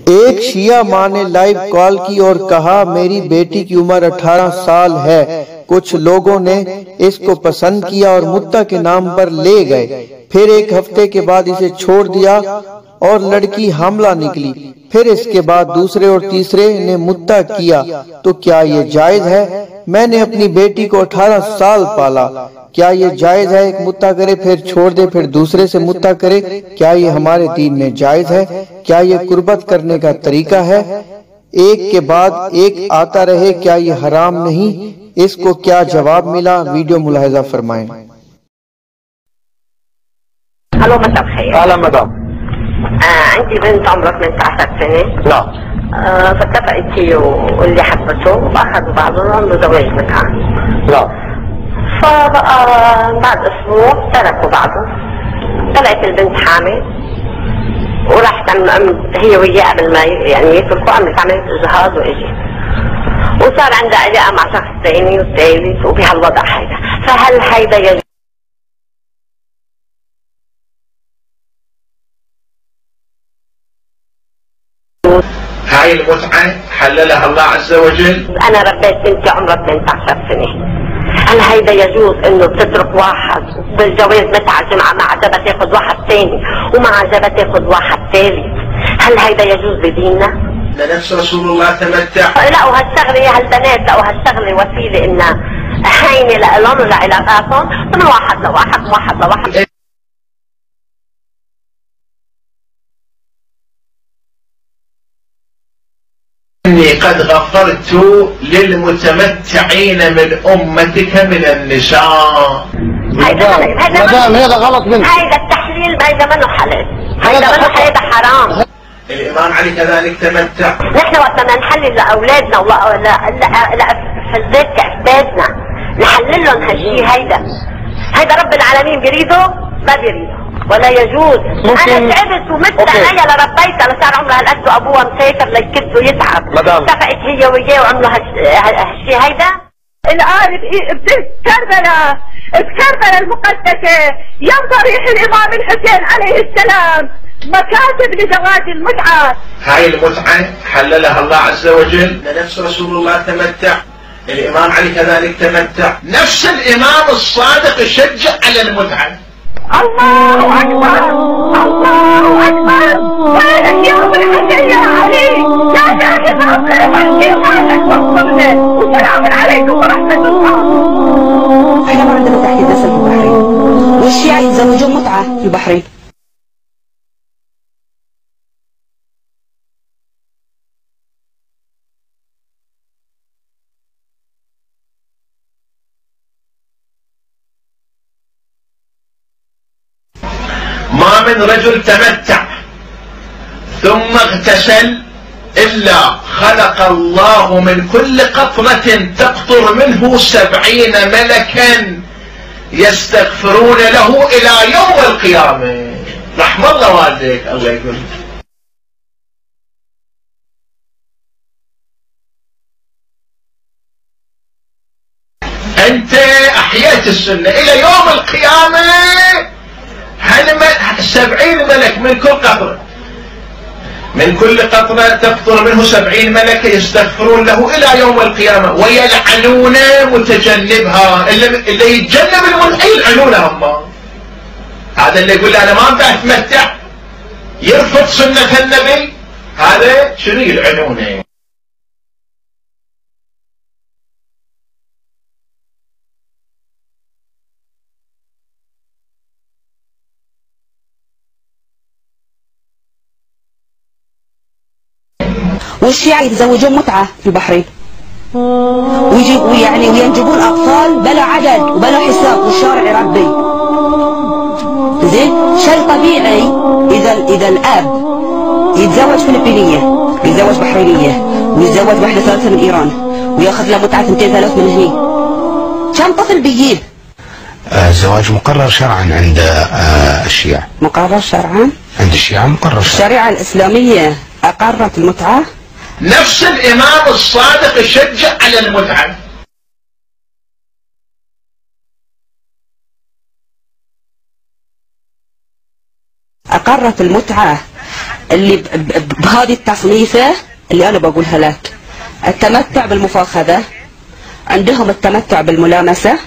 एक शिया माँ ने लाइव कॉल की और कहा मेरी बेटी की उम्र 18 साल है। कुछ लोगों ने इसको पसंद किया और मुद्दा के नाम पर ले गए। फिर एक हफ्ते के बाद इसे छोड़ दिया और लड़की हामला निकली। फिर इसके बाद दूसरे और तीसरे ने मुद्दा किया। तो क्या ये जायज है? मैंने अपनी बेटी को 18 साल पाला। क्या ये जायज है एक मुद्दा करे फिर छोड़ दे, फिर दूसरे से मुद्दा करे? क्या ये हमारे दीन में जायज है? क्या ये कुर्बत करने का तरीका है? एक के बाद एक आता रहे, क्या ये हराम नहीं? इसको क्या जवाब मिला? वीडियो मुलाहिजा फरमाएं। الو مساء الخير. اهلا مدام. عندي بنت عمرها 18 سنه. نعم. فاتفقت هي واللي حبته واخذوا بعضهم وعملوا زواج متعه. نعم. فبقى بعد اسبوع تركوا بعضهم. طلعت البنت حامل وراحت هي وياه قبل ما يعني يتركوا، عملت عمليه اجهاض واجت. وصار عندها علاقه مع شخص ثاني والثالث وبهالوضع هيدا، فهل هيدا يجوز؟ هاي المتعة حللها الله عز وجل. أنا ربيت بنتي عمرها 18 سنة، هل هيدا يجوز إنه تترك واحد بالجواز متعة جمعة ما عجبها تاخذ واحد ثاني وما عجبها تاخذ واحد ثالث؟ هل هيدا يجوز بديننا؟ لنفس رسول الله تمتع. لا وهالشغلة هالبنات لا وهالشغلة وسيلة إنها هينة لإلهم ولعلاقاتهم من واحد لواحد من واحد لواحد. إني قد غفرت للمتمتعين من أمتك من النساء. مدام هذا غلط منك. هيدا التحليل هيدا منه حلال، هيدا منه هيدا حرام. الإمام علي كذلك تمتع. نحن وقت بدنا نحلل لأولادنا لفزات كأسبابنا نحلل لهم هالشيء هيدا رب العالمين بيريده ما بيريده ولا يجوز. انا تعبت ومت عينيا لربيتها لصار عمرها هالقد وابوها مسافر ليكد ويتعب. اتفقت هي وياه وعملوا هالشيء هيدا. الآن بكربلاء المقدسة ينظر الإمام الحسين عليه السلام مكاتب لزواج المتعة. هاي المتعة حللها الله عز وجل. لنفس رسول الله تمتع. الإمام علي كذلك تمتع. نفس الإمام الصادق شجع على المتعة. الله أكبر الله أكبر. وينك يا أم الحسين يا علي يا شاهد ربنا وحكي وحدك واغفرنا وسلام عليكم ورحمة الله. احنا ما عندنا تحديد نسل في البحرين، والشيعة يتزوجون متعة في البحرين. ما من رجل تمتع ثم اغتسل إلا خلق الله من كل قطرة تقطر منه 70 ملكا يستغفرون له إلى يوم القيامة. رحم الله والديك. الله يقول أنت أحييت السنة إلى يوم القيامة. 70 ملك من كل قطرة، من كل قطرة تقطر منه 70 ملك يستغفرون له إلى يوم القيامة ويلعنون متجنبها. اللي يتجنب المتعة يلعنونه هم. هذا اللي يقول أنا ما بتمتع يرفض سنة النبي، هذا شنو يلعنونه؟ والشيعة يتزوجون متعة في البحرين وينجبون أطفال بلا عدد وبلا حساب والشارع يربي. زين شيء طبيعي إذا الأب يتزوج فلبينية ويتزوج بحرينية ويتزوج واحدة ثالثة من إيران وياخذ له متعة 2 3 من هني، كم طفل بيجيب؟ الزواج مقرر شرعا عند الشيعة. مقرر شرعا؟ عند الشيعة مقرر شرعا. الشريعة الإسلامية أقرت المتعة؟ نفس الإمام الصادق شجع على المتعة. أقرت المتعة. اللي بهذه التصنيفة اللي أنا بقولها لك. التمتع بالمفاخذة، عندهم التمتع بالملامسة،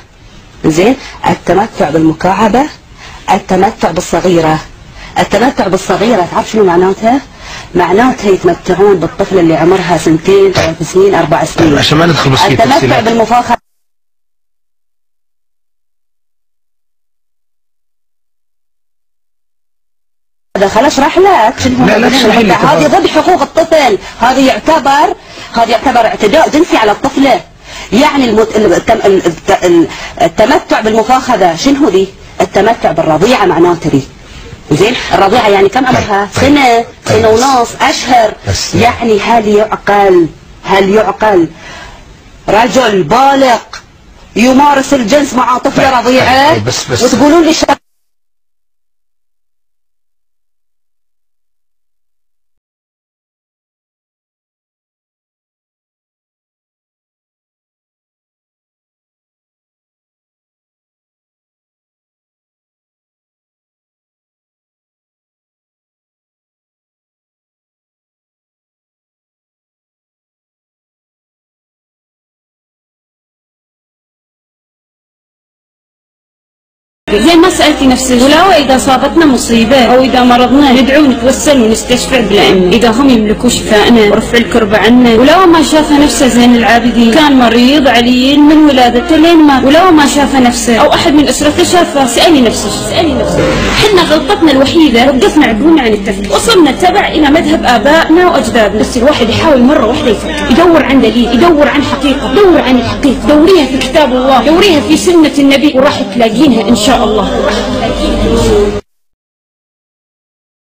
زين، التمتع بالمكعبة، التمتع بالصغيرة. التمتع بالصغيرة تعرف شنو معناتها؟ معناتها يتمتعون بالطفلة اللي عمرها 2 3 سنين 4 سنين. عشان ما ندخل بس في التمتع بالمفاخذة خل اشرح لك شنو. هذه ضد حقوق الطفل، هذا يعتبر اعتداء جنسي على الطفله. يعني التمتع بالمفاخذه شنو ذي؟ التمتع بالرضيعه معناته ذي. زين، الرضيعه يعني كم عمرها؟ سنه ونص، اشهر. يعني هل يعقل رجل بالغ يمارس الجنس مع طفله رضيعه وتقولون لي زين ما سألتي نفسك ولو إذا صابتنا مصيبة أو إذا مرضنا ندعو ونتوسل ونستشفع بالأئمة إذا هم يملكوا شفاءنا ورفع الكرب عنا. ولو ما شاف نفسه زين العابدين كان مريض عليل من ولادته لين مات، ولو ما شاف نفسه أو أحد من أسرته شافه سألي نفسك. حنا غلطتنا الوحيدة وقفنا عقولنا عن التفكير، وصلنا تبع إلى مذهب آبائنا وأجدادنا. بس الواحد يحاول مرة واحدة يفكر، يدور عن دليل، يدور عن حقيقة، دور عن الحقيقة، دوريها في كتاب الله، دوريها في سنة النبي، وراح تلاقينها إن شاء الله.